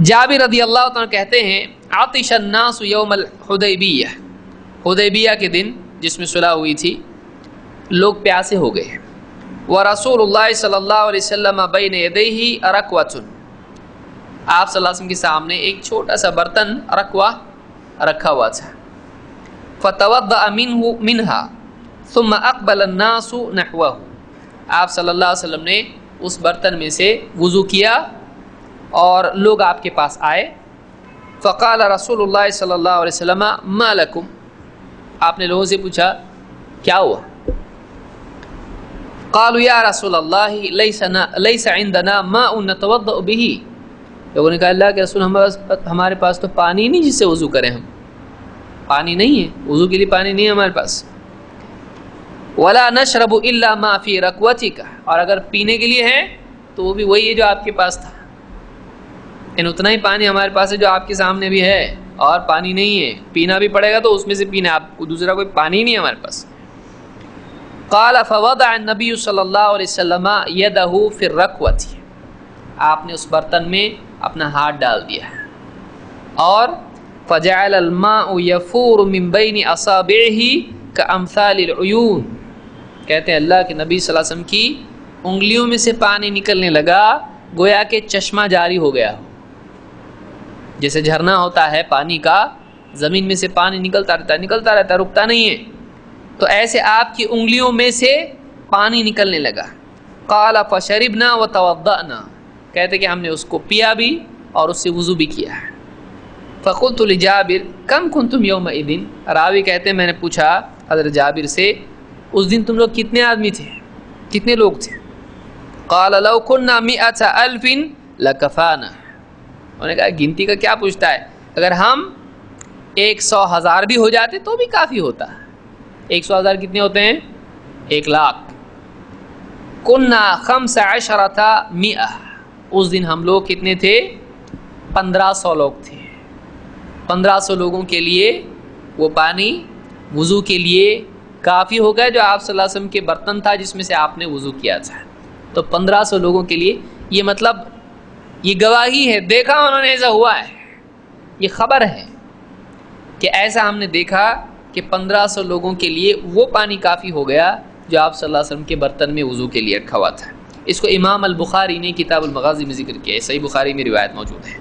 جابر رضی اللہ عنہ کہتے ہیں عطش الناس یوم الحدیبیہ، حدیبیہ کے دن جس میں صلح ہوئی تھی، لوگ پیاسے ہو گئے. ورسول اللہ صلی اللہ علیہ وسلم بین یدیہ رکوۃ، آپ صلی اللہ علیہ وسلم کے سامنے ایک چھوٹا سا برتن رکوہ رکھا ہوا تھا. فتوضأ منہا ثم اقبل الناس نحوہ، آپ صلی اللہ علیہ وسلم نے اس برتن میں سے وضو کیا اور لوگ آپ کے پاس آئے. فقال رسول اللہ صلی اللہ علیہ وسلم ما لکم، آپ نے لوگوں سے پوچھا کیا ہوا؟ قالوا یا رسول اللہ لیس عندنا ماء نتوضأ به، لوگوں نے کہا اللہ کے رسول ہمارے پاس تو پانی نہیں جس سے وضو کریں، ہم پانی نہیں ہے، وضو کے لیے پانی نہیں ہے ہمارے پاس. ولا نشرب الا ما فی رکوتک، اور اگر پینے کے لیے ہے تو وہ بھی وہی ہے جو آپ کے پاس تھا، ان اتنا ہی پانی ہمارے پاس ہے جو آپ کے سامنے بھی ہے، اور پانی نہیں ہے، پینا بھی پڑے گا تو اس میں سے پینا، آپ کو دوسرا کوئی پانی نہیں ہے ہمارے پاس. قال فوضع النبی صلی اللہ علیہ وسلم یدہ فی الرکوۃ، آپ نے اس برتن میں اپنا ہاتھ ڈال دیا اور فجعل الماء یفور من بین اصابعہ کامثال العیون، کہتے ہیں اللہ کے نبی صلی اللہ علیہ وسلم کی انگلیوں میں سے پانی نکلنے لگا گویا کہ چشمہ جاری ہو گیا، جیسے جھرنا ہوتا ہے پانی کا، زمین میں سے پانی نکلتا رہتا ہے رکتا نہیں ہے، تو ایسے آپ کی انگلیوں میں سے پانی نکلنے لگا. قال فشربنا وتوضأنا، کہتے کہ ہم نے اس کو پیا بھی اور اس سے وضو بھی کیا. فقلت لجابر کم کنتم یومئذ، راوی کہتے ہیں میں نے پوچھا حضرت جابر سے اس دن تم لوگ کتنے آدمی تھے، کتنے لوگ تھے؟ قال لو كنا 100,000 لكفانا، انہوں نے کہا گنتی کا کیا پوچھتا ہے، اگر ہم 100,000 بھی ہو جاتے تو بھی کافی ہوتا. 100,000 کتنے ہوتے ہیں؟ 1,00,000. كنا 15,100، اس دن ہم لوگ کتنے تھے؟ 1500 لوگ تھے. 1500 لوگوں کے لیے وہ پانی وضو کے لیے کافی ہو گیا جو آپ صلی اللہ علیہ وسلم کے برتن تھا جس میں سے آپ نے وضو کیا تھا. تو 1500 لوگوں کے لیے، یہ مطلب یہ گواہی ہے، دیکھا انہوں نے ایسا ہوا ہے، یہ خبر ہے کہ ایسا ہم نے دیکھا کہ 1500 لوگوں کے لیے وہ پانی کافی ہو گیا جو آپ صلی اللہ علیہ وسلم کے برتن میں وضو کے لیے رکھا ہوا تھا. اس کو امام البخاری نے کتاب المغازی میں ذکر کیا ہے، صحیح بخاری میں روایت موجود ہے.